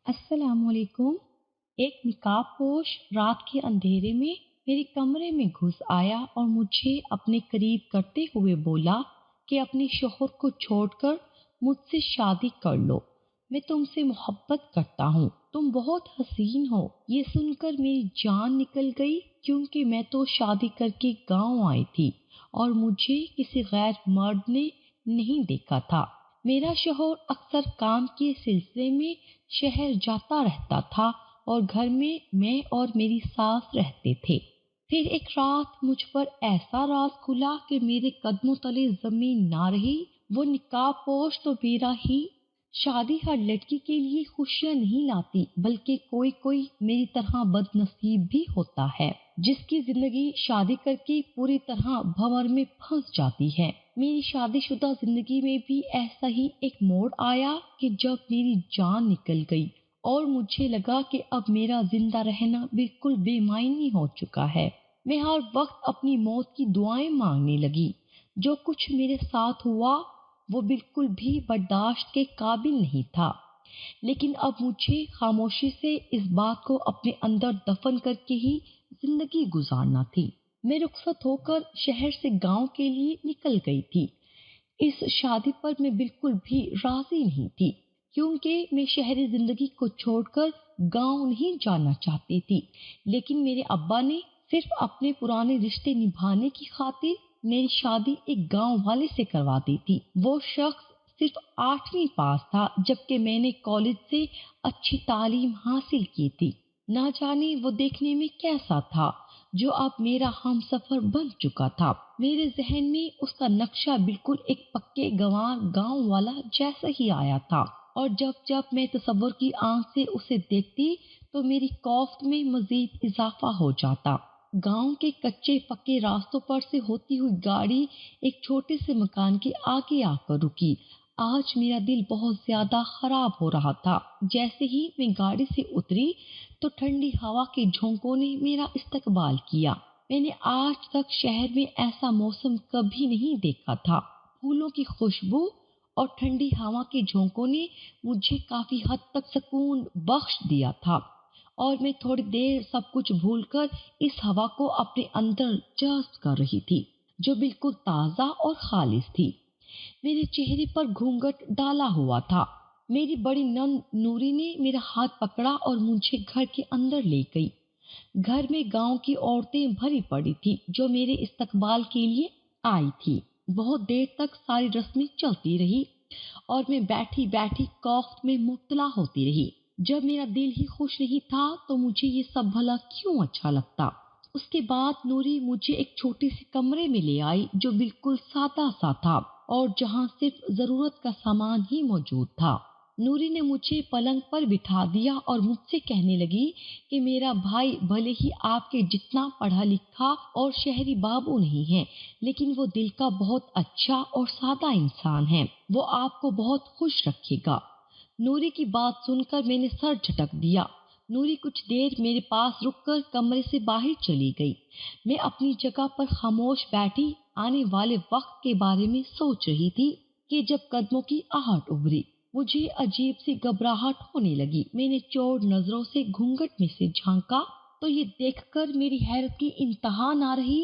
السلام علیکم۔ ایک نقاب پوش رات کے اندھیرے میں میرے کمرے میں گھس آیا اور مجھے اپنے قریب کرتے ہوئے بولا کہ اپنے شوہر کو چھوڑ کر مجھ سے شادی کر لو۔ میں تم سے محبت کرتا ہوں، تم بہت حسین ہو۔ یہ سن کر میری جان نکل گئی کیونکہ میں تو شادی کر کے گاؤں آئی تھی اور مجھے کسی غیر مرد نے نہیں دیکھا تھا۔ میرا شوہر اکثر کام کے سلسلے میں شہر جاتا رہتا تھا اور گھر میں اور میری ساس رہتے تھے۔ پھر ایک رات مجھ پر ایسا راز کھلا کہ میرے قدموں تلے زمین نہ رہی۔ وہ نقاب پوش تو میرا ہی۔ شادی ہر لڑکی کے لیے خوشیاں نہیں لاتی، بلکہ کوئی کوئی میری طرح بد نصیب بھی ہوتا ہے جس کی زندگی شادی کر کے پوری طرح بھنور میں پھنس جاتی ہے۔ میری شادی شدہ زندگی میں بھی ایسا ہی ایک موڑ آیا کہ جب میری جان نکل گئی اور مجھے لگا کہ اب میرا زندہ رہنا بالکل بے معنی ہو چکا ہے۔ میں ہر وقت اپنی موت کی دعائیں مانگنے لگی۔ جو کچھ میرے ساتھ ہوا وہ بالکل بھی برداشت کے قابل نہیں تھا، لیکن اب مجھے خاموشی سے اس بات کو اپنے اندر دفن کر کے ہی زندگی گزارنا تھی۔ میں رخصت ہو کر شہر سے گاؤں کے لیے نکل گئی تھی۔ اس شادی پر میں بالکل بھی راضی نہیں تھی کیونکہ میں شہری زندگی کو چھوڑ کر گاؤں نہیں جانا چاہتی تھی، لیکن میرے ابا نے صرف اپنے پرانے رشتے نبھانے کی خاطر میری شادی ایک گاؤں والے سے کروا دی تھی۔ وہ شخص صرف 8ویں پاس تھا جبکہ میں نے کالج سے اچھی تعلیم حاصل کی تھی۔ نہ جانے وہ دیکھنے میں کیسا تھا جو اب میرا ہم سفر بن چکا تھا۔ میرے ذہن میں اس کا نقشہ بالکل ایک پکے گنوار گاؤں والا جیسا ہی آیا تھا، اور جب میں تصور کی آنکھ سے اسے دیکھتی تو میری کوفت میں مزید اضافہ ہو جاتا۔ گاؤں کے کچے پکے راستوں پر سے ہوتی ہوئی گاڑی ایک چھوٹے سے مکان کے آگے آ کر رکی۔ آج میرا دل بہت زیادہ خراب ہو رہا تھا۔ جیسے ہی میں گاڑی سے اتری تو ٹھنڈی ہوا کے جھونکوں نے میرا استقبال کیا۔ میں نے آج تک شہر میں ایسا موسم کبھی نہیں دیکھا تھا۔ پھولوں کی خوشبو اور ٹھنڈی ہوا کے جھونکوں نے مجھے کافی حد تک سکون بخش دیا تھا، اور میں تھوڑی دیر سب کچھ بھول کر اس ہوا کو اپنے اندر جذب کر رہی تھی جو بالکل تازہ اور خالص تھی۔ میرے چہرے پر گھونگھٹ ڈالا ہوا تھا۔ میری بڑی نند نوری نے میرا ہاتھ پکڑا اور مجھے گھر کے اندر لے گئی۔ گھر میں گاؤں کی عورتیں بھری پڑی تھی جو میرے استقبال کے لیے آئی تھی۔ بہت دیر تک ساری رسمیں چلتی رہی اور میں بیٹھی بیٹھی کوفت میں مبتلا ہوتی رہی۔ جب میرا دل ہی خوش نہیں تھا تو مجھے یہ سب بھلا کیوں اچھا لگتا۔ اس کے بعد نوری مجھے ایک چھوٹے سے کمرے میں لے آئی جو بالکل سادہ سا تھا اور جہاں صرف ضرورت کا سامان ہی موجود تھا۔ نوری نے مجھے پلنگ پر بٹھا دیا اور مجھ سے کہنے لگی کہ میرا بھائی بھلے ہی آپ کے جتنا پڑھا لکھا اور شہری بابو نہیں ہے، لیکن وہ دل کا بہت اچھا اور سادہ انسان ہے۔ وہ آپ کو بہت خوش رکھے گا۔ نوری کی بات سن کر میں نے سر جھٹک دیا۔ نوری کچھ دیر میرے پاس رک کر کمرے سے باہر چلی گئی۔ میں اپنی جگہ پر خاموش بیٹھی آنے والے وقت کے بارے میں سوچ رہی تھی کہ جب قدموں کی آہٹ ابھری مجھے عجیب سی گھبراہٹ ہونے لگی۔ میں نے چور نظروں سے گھونگھٹ میں سے جھانکا تو یہ دیکھ کر میری حیرت کی انتہا نہ رہی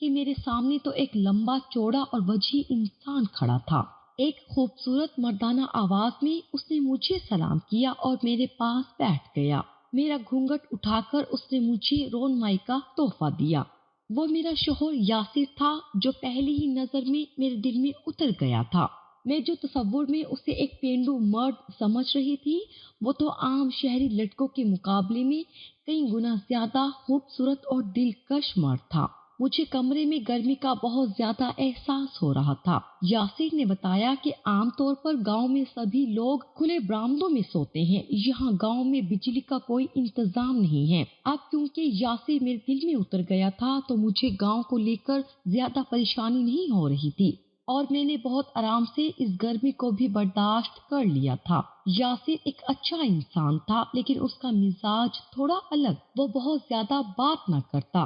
کہ میرے سامنے تو ایک لمبا چوڑا اور وجیح انسان کھڑا تھا۔ ایک خوبصورت مردانہ آواز میں اس نے مجھے سلام کیا اور میرے پاس بیٹھ گیا۔ میرا گھونگھٹ اٹھا کر اس نے مجھے رونمائی کا تحفہ دیا۔ وہ میرا شوہر یاسر تھا جو پہلی ہی نظر میں میرے دل میں اتر گیا تھا۔ میں جو تصور میں اسے ایک پینڈو مرد سمجھ رہی تھی وہ تو عام شہری لڑکوں کے مقابلے میں کئی گنا زیادہ خوبصورت اور دلکش مرد تھا۔ مجھے کمرے میں گرمی کا بہت زیادہ احساس ہو رہا تھا۔ یاسر نے بتایا کہ عام طور پر گاؤں میں سبھی لوگ کھلے برآمدوں میں سوتے ہیں، یہاں گاؤں میں بجلی کا کوئی انتظام نہیں ہے۔ اب کیونکہ یاسر میرے دل میں اتر گیا تھا تو مجھے گاؤں کو لے کر زیادہ پریشانی نہیں ہو رہی تھی اور میں نے بہت آرام سے اس گرمی کو بھی برداشت کر لیا تھا۔ یاسر ایک اچھا انسان تھا لیکن اس کا مزاج تھوڑا الگ۔ وہ بہت زیادہ بات نہ کرتا،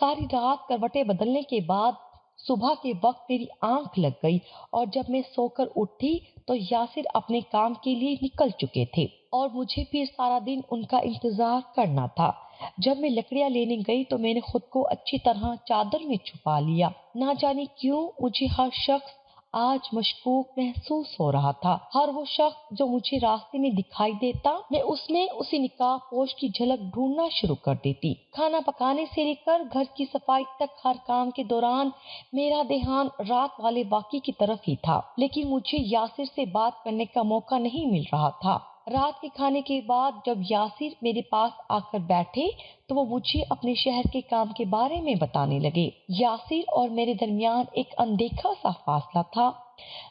ساری رات کروٹیں بدلنے کے بعد صبح کے وقت میری آنکھ لگ گئی اور جب میں سو کر اٹھی تو یاسر اپنے کام کے لیے نکل چکے تھے اور مجھے پھر سارا دن ان کا انتظار کرنا تھا۔ جب میں لکڑیاں لینے گئی تو میں نے خود کو اچھی طرح چادر میں چھپا لیا۔ نہ جانے کیوں مجھے ہر شخص آج مشکوک محسوس ہو رہا تھا۔ ہر وہ شخص جو مجھے راستے میں دکھائی دیتا، میں اس میں اسی نقاب پوش کی جھلک ڈھونڈنا شروع کر دیتی۔ کھانا پکانے سے لے کر گھر کی صفائی تک ہر کام کے دوران میرا دھیان رات والے واقعے کی طرف ہی تھا، لیکن مجھے یاسر سے بات کرنے کا موقع نہیں مل رہا تھا۔ رات کے کھانے کے بعد جب یاسر میرے پاس آ کر بیٹھے تو وہ مجھے اپنے شہر کے کام کے بارے میں بتانے لگے۔ یاسر اور میرے درمیان ایک اندیکھا سا فاصلہ تھا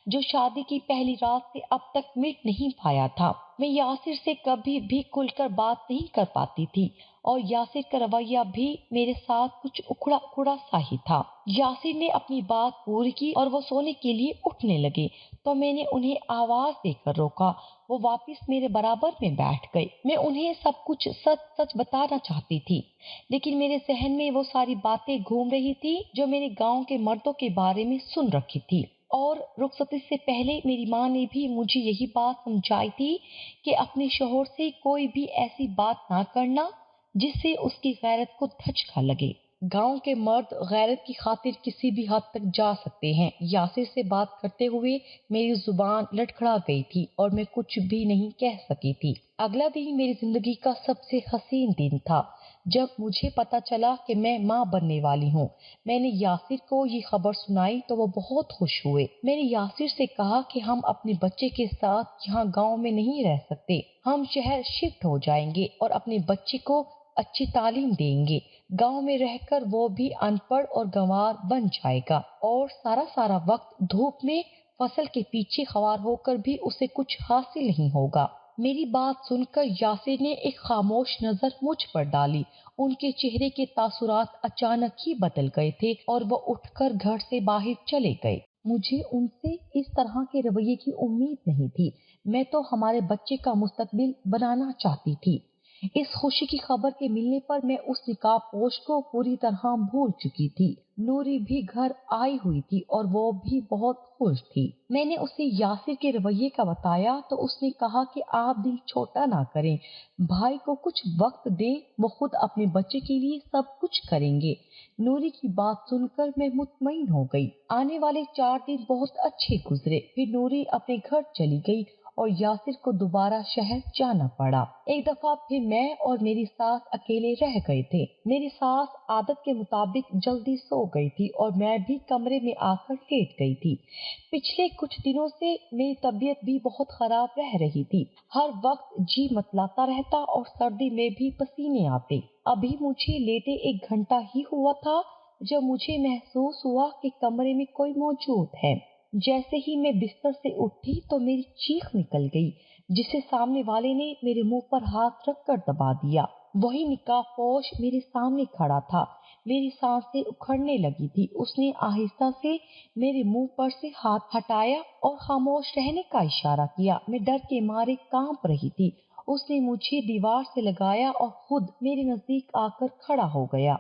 جو شادی کی پہلی رات سے اب تک مٹ نہیں پایا تھا۔ میں یاسر سے کبھی بھی کھل کر بات نہیں کر پاتی تھی اور یاسر کا رویہ بھی میرے ساتھ کچھ اکھڑا اکھڑا سا ہی تھا۔ یاسر نے اپنی بات پوری کی اور وہ سونے کے لیے اٹھنے لگے تو میں نے انہیں آواز دے کر روکا۔ وہ واپس میرے برابر میں بیٹھ گئے۔ میں انہیں سب کچھ سچ سچ بتانا چاہتی تھی، لیکن میرے ذہن میں وہ ساری باتیں گھوم رہی تھی جو میں نے گاؤں کے مردوں کے بارے میں سن رکھی تھی، اور رخصتی سے پہلے میری ماں نے بھی مجھے یہی بات سمجھائی تھی کہ اپنے شوہر سے کوئی بھی ایسی بات نہ کرنا جس سے اس کی غیرت کو دھچکا لگے۔ گاؤں کے مرد غیرت کی خاطر کسی بھی حد تک جا سکتے ہیں۔ یاسر سے بات کرتے ہوئے میری زبان لڑکھڑا گئی تھی اور میں کچھ بھی نہیں کہہ سکی تھی۔ اگلا دن میری زندگی کا سب سے حسین دن تھا جب مجھے پتا چلا کہ میں ماں بننے والی ہوں۔ میں نے یاسر کو یہ خبر سنائی تو وہ بہت خوش ہوئے۔ میں نے یاسر سے کہا کہ ہم اپنے بچے کے ساتھ یہاں گاؤں میں نہیں رہ سکتے، ہم شہر شفٹ ہو جائیں گے اور اپنے بچے کو اچھی تعلیم دیں گے۔ گاؤں میں رہ کر وہ بھی ان پڑھ اور گنوار بن جائے گا اور سارا وقت دھوپ میں فصل کے پیچھے خوار ہو کر بھی اسے کچھ حاصل نہیں ہوگا۔ میری بات سن کر یاسر نے ایک خاموش نظر مجھ پر ڈالی۔ ان کے چہرے کے تاثرات اچانک ہی بدل گئے تھے اور وہ اٹھ کر گھر سے باہر چلے گئے۔ مجھے ان سے اس طرح کے رویے کی امید نہیں تھی۔ میں تو ہمارے بچے کا مستقبل بنانا چاہتی تھی۔ اس خوشی کی خبر کے ملنے پر میں اس نقاب پوش کو پوری طرح بھول چکی تھی۔ نوری بھی گھر آئی ہوئی تھی اور وہ بھی بہت خوش تھی۔ میں نے اسے یاسر کے رویے کا بتایا تو اس نے کہا کہ آپ دل چھوٹا نہ کریں، بھائی کو کچھ وقت دیں، وہ خود اپنے بچے کے لیے سب کچھ کریں گے۔ نوری کی بات سن کر میں مطمئن ہو گئی۔ آنے والے 4 دن بہت اچھے گزرے، پھر نوری اپنے گھر چلی گئی اور یاسر کو دوبارہ شہر جانا پڑا۔ ایک دفعہ پھر میں اور میری ساس اکیلے رہ گئے تھے۔ میری ساس عادت کے مطابق جلدی سو گئی تھی اور میں بھی کمرے میں آ کر لیٹ گئی تھی۔ پچھلے کچھ دنوں سے میری طبیعت بھی بہت خراب رہ رہی تھی۔ ہر وقت جی متلاتا رہتا اور سردی میں بھی پسینے آتے۔ ابھی مجھے لیٹے 1 گھنٹہ ہی ہوا تھا جب مجھے محسوس ہوا کہ کمرے میں کوئی موجود ہے۔ جیسے ہی میں بستر سے اٹھی تو میری چیخ نکل گئی، جسے سامنے والے نے میرے منہ پر ہاتھ رکھ کر دبا دیا۔ وہی نقاب پوش میرے سامنے کھڑا تھا۔ میری سانسیں اکھڑنے لگی تھی۔ اس نے آہستہ سے میرے منہ پر سے ہاتھ ہٹایا اور خاموش رہنے کا اشارہ کیا۔ میں ڈر کے مارے کانپ رہی تھی۔ اس نے مجھے دیوار سے لگایا اور خود میرے نزدیک آ کر کھڑا ہو گیا۔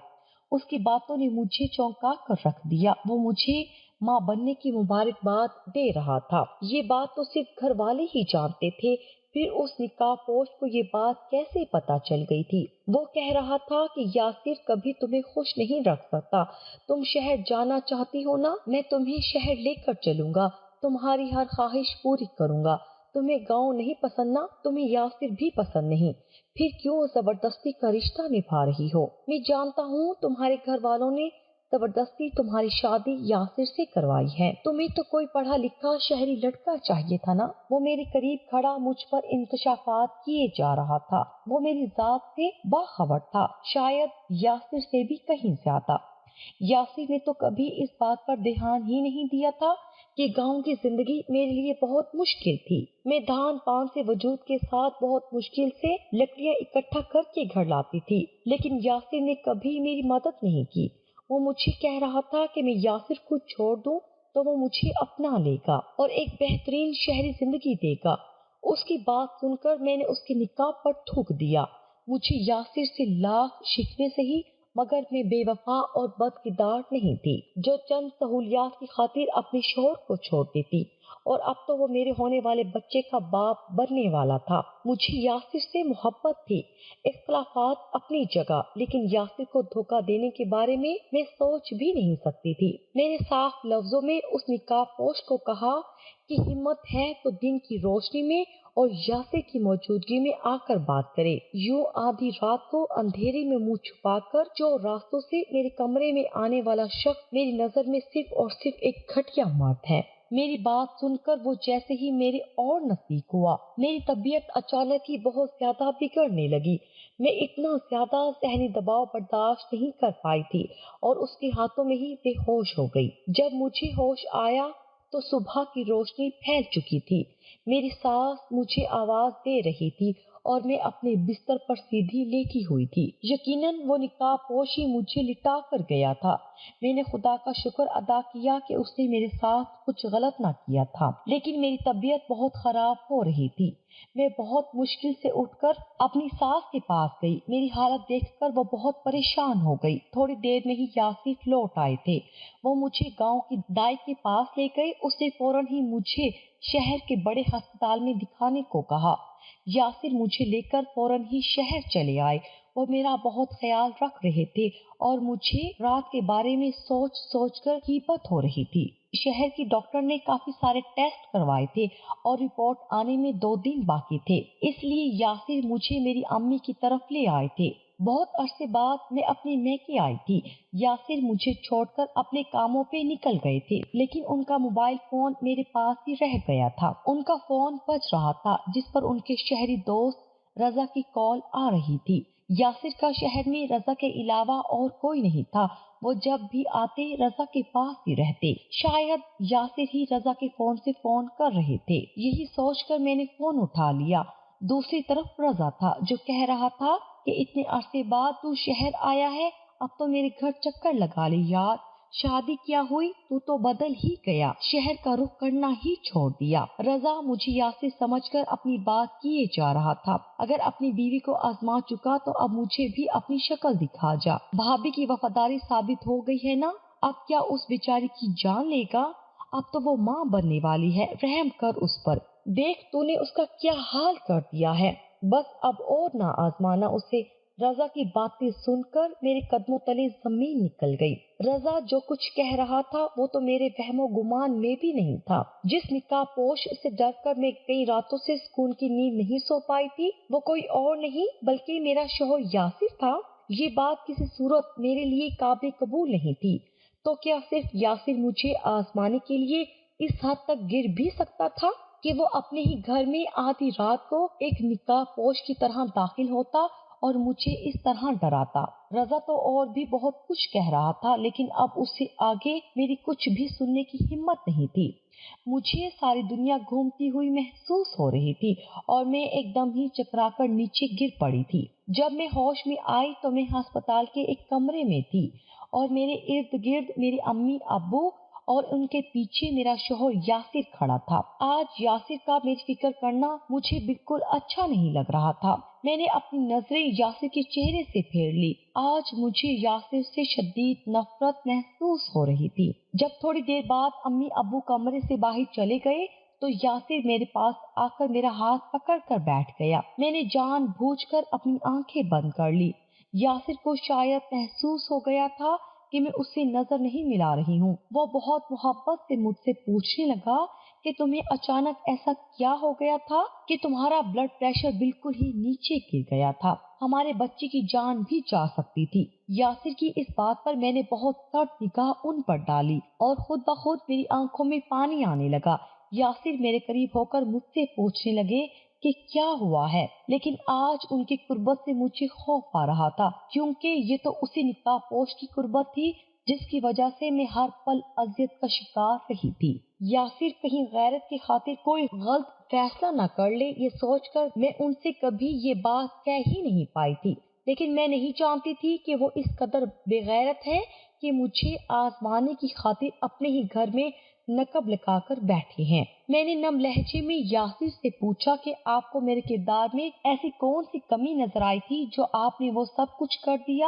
اس کی باتوں نے مجھے چونکا کر رکھ دیا۔ وہ مجھے ماں بننے کی مبارکباد دے رہا تھا۔ یہ بات تو صرف گھر والے ہی جانتے تھے، پھر اس نقاب پوش کو یہ بات کیسے پتا چل گئی تھی؟ وہ کہہ رہا تھا کہ یاسر کبھی تمہیں خوش نہیں رکھ سکتا، تم شہر جانا چاہتی ہو نا، میں تمہیں شہر لے کر چلوں گا، تمہاری ہر خواہش پوری کروں گا۔ تمہیں گاؤں نہیں پسند نا، تمہیں یاسر بھی پسند نہیں، پھر کیوں زبردستی کا رشتہ نبھا رہی ہو؟ میں جانتا ہوں تمہارے گھر والوں نے زبردستی تمہاری شادی یاسر سے کروائی ہے۔ تمہیں تو کوئی پڑھا لکھا شہری لڑکا چاہیے تھا نا۔ وہ میرے قریب کھڑا مجھ پر انکشافات کیے جا رہا تھا۔ وہ میری ذات سے باخبر تھا، شاید یاسر سے بھی کہیں زیادہ۔ یاسر نے تو کبھی اس بات پر دھیان ہی نہیں دیا تھا کہ گاؤں کی زندگی میرے لیے بہت مشکل تھی۔ میں دھان پان سے وجود کے ساتھ بہت مشکل سے لکڑیاں اکٹھا کر کے گھر لاتی تھی، لیکن یاسر نے کبھی میری مدد نہیں کی۔ وہ مجھے کہہ رہا تھا کہ میں یاسر کو چھوڑ دوں تو وہ مجھے اپنا لے گا اور ایک بہترین شہری زندگی دے گا۔ اس کی بات سن کر میں نے اس کے نقاب پر تھوک دیا۔ مجھے یاسر سے لاکھ شکوے سے ہی مگر میں بے وفا اور بد کردار نہیں تھی جو چند سہولیات کی خاطر اپنے شوہر کو چھوڑتی تھی، اور اب تو وہ میرے ہونے والے بچے کا باپ بننے والا تھا۔ مجھے یاسر سے محبت تھی، اختلافات اپنی جگہ، لیکن یاسر کو دھوکہ دینے کے بارے میں سوچ بھی نہیں سکتی تھی۔ میں نے صاف لفظوں میں اس نقاب پوش کو کہا کہ ہمت ہے تو دن کی روشنی میں اور یاسر کی موجودگی میں آ کر بات کرے۔ یوں آدھی رات کو اندھیرے میں منہ چھپا کر جو راستوں سے میرے کمرے میں آنے والا شخص میری نظر میں صرف اور صرف ایک گھٹیا مرد ہے۔ میری بات سن کر وہ جیسے ہی میرے اور نزدیک ہوا، میری طبیعت اچانک ہی بہت زیادہ بگڑنے لگی۔ میں اتنا زیادہ ذہنی دباؤ برداشت نہیں کر پائی تھی اور اس کے ہاتھوں میں ہی بے ہوش ہو گئی۔ جب مجھے ہوش آیا تو صبح کی روشنی پھیل چکی تھی، میری سانس مجھے آواز دے رہی تھی اور میں اپنے بستر پر سیدھی لیٹی ہوئی تھی۔ یقیناً وہ نقاب پوش ہی مجھے لٹا کر گیا تھا۔ میں نے خدا کا شکر ادا کیا کہ اس نے میرے ساتھ کچھ غلط نہ کیا تھا، لیکن میری طبیعت بہت خراب ہو رہی تھی۔ میں بہت مشکل سے اٹھ کر اپنی ساس کے پاس گئی۔ میری حالت دیکھ کر وہ بہت پریشان ہو گئی۔ تھوڑی دیر میں ہی یاسر لوٹ آئے تھے۔ وہ مجھے گاؤں کی دائی کے پاس لے گئے۔ اس نے فوراً ہی مجھے شہر کے بڑے ہسپتال میں دکھانے کو کہا۔ یاسر مجھے لے کر فوراً ہی شہر چلے آئے۔ وہ میرا بہت خیال رکھ رہے تھے اور مجھے رات کے بارے میں سوچ سوچ کر ہیبت ہو رہی تھی۔ شہر کی ڈاکٹر نے کافی سارے ٹیسٹ کروائے تھے اور رپورٹ آنے میں 2 دن باقی تھے، اس لیے یاسر مجھے میری امی کی طرف لے آئے تھے۔ بہت عرصے بعد میں اپنی میکے آئی تھی۔ یاسر مجھے چھوڑ کر اپنے کاموں پہ نکل گئے تھے، لیکن ان کا موبائل فون میرے پاس ہی رہ گیا تھا۔ ان کا فون بج رہا تھا جس پر ان کے شہری دوست رضا کی کال آ رہی تھی۔ یاسر کا شہر میں رضا کے علاوہ اور کوئی نہیں تھا۔ وہ جب بھی آتے رضا کے پاس ہی رہتے۔ شاید یاسر ہی رضا کے فون سے فون کر رہے تھے۔ یہی سوچ کر میں نے فون اٹھا لیا۔ دوسری طرف رضا تھا جو کہہ رہا تھا کہ اتنے عرصے بعد تو شہر آیا ہے، اب تو میرے گھر چکر لگا لے یار۔ شادی کیا ہوئی تو بدل ہی گیا، شہر کا رخ کرنا ہی چھوڑ دیا۔ رضا مجھے یاسر سمجھ کر اپنی بات کیے جا رہا تھا۔ اگر اپنی بیوی کو آزما چکا تو اب مجھے بھی اپنی شکل دکھا جا۔ بھابھی کی وفاداری ثابت ہو گئی ہے نا، اب کیا اس بیچاری کی جان لے گا؟ اب تو وہ ماں بننے والی ہے، رحم کر اس پر۔ دیکھ تو نے اس کا کیا حال کر دیا ہے، بس اب اور نہ آزمانا اسے۔ رضا کی باتیں سن کر میرے قدموں تلے زمین نکل گئی۔ رضا جو کچھ کہہ رہا تھا وہ تو میرے وہم و گمان میں بھی نہیں تھا۔ جس نقاب پوش سے ڈر کر میں کئی راتوں سے سکون کی نیند نہیں سو پائی تھی، وہ کوئی اور نہیں بلکہ میرا شوہر یاسر تھا۔ یہ بات کسی صورت میرے لیے قابل قبول نہیں تھی۔ تو کیا صرف یاسر مجھے آزمانے کے لیے اس حد تک گر بھی سکتا تھا کہ وہ اپنے ہی گھر میں آدھی رات کو ایک نقاب پوش کی طرح داخل ہوتا اور مجھے اس طرح ڈراتا؟ رضا تو اور بھی بہت کچھ کہہ رہا تھا، لیکن اب اس سے آگے میری کچھ بھی سننے کی ہمت نہیں تھی۔ مجھے ساری دنیا گھومتی ہوئی محسوس ہو رہی تھی اور میں ایک دم ہی چکرا کر نیچے گر پڑی تھی۔ جب میں ہوش میں آئی تو میں ہسپتال کے ایک کمرے میں تھی اور میرے ارد گرد میری امی ابو اور ان کے پیچھے میرا شوہر یاسر کھڑا تھا۔ آج یاسر کا میری فکر کرنا مجھے بالکل اچھا نہیں لگ رہا تھا۔ میں نے اپنی نظریں یاسر کے چہرے سے پھیر لی۔ آج مجھے یاسر سے شدید نفرت محسوس ہو رہی تھی۔ جب تھوڑی دیر بعد امی ابو کمرے سے باہر چلے گئے تو یاسر میرے پاس آ کر میرا ہاتھ پکڑ کر بیٹھ گیا۔ میں نے جان بوجھ کر اپنی آنکھیں بند کر لی۔ یاسر کو شاید محسوس ہو گیا تھا کہ میں اس سے نظر نہیں ملا رہی ہوں۔ وہ بہت محبت سے مجھ سے پوچھنے لگا کہ تمہیں اچانک ایسا کیا ہو گیا تھا کہ تمہارا بلڈ پریشر بالکل ہی نیچے گر گیا تھا، ہمارے بچے کی جان بھی جا سکتی تھی۔ یاسر کی اس بات پر میں نے بہت سخت نگاہ ان پر ڈالی اور خود بخود میری آنکھوں میں پانی آنے لگا۔ یاسر میرے قریب ہو کر مجھ سے پوچھنے لگے کہ کیا ہوا ہے، لیکن آج ان کی قربت سے مجھے خوف آ رہا تھا، کیونکہ یہ تو اسی نقاب پوش کی قربت تھی جس کی وجہ سے میں ہر پل اذیت کا شکار رہی تھی۔ یاسر کہیں غیرت کی خاطر کوئی غلط فیصلہ نہ کر لے، یہ سوچ کر میں ان سے کبھی یہ بات کہہ ہی نہیں پائی تھی، لیکن میں نہیں جانتی تھی کہ وہ اس قدر بے غیرت ہے کہ مجھے آزمانے کی خاطر اپنے ہی گھر میں نقب لگا کر بیٹھے ہیں۔ میں نے نم لہجے میں یاسر سے پوچھا کہ آپ کو میرے کردار میں ایسی کون سی کمی نظر آئی تھی جو آپ نے وہ سب کچھ کر دیا؟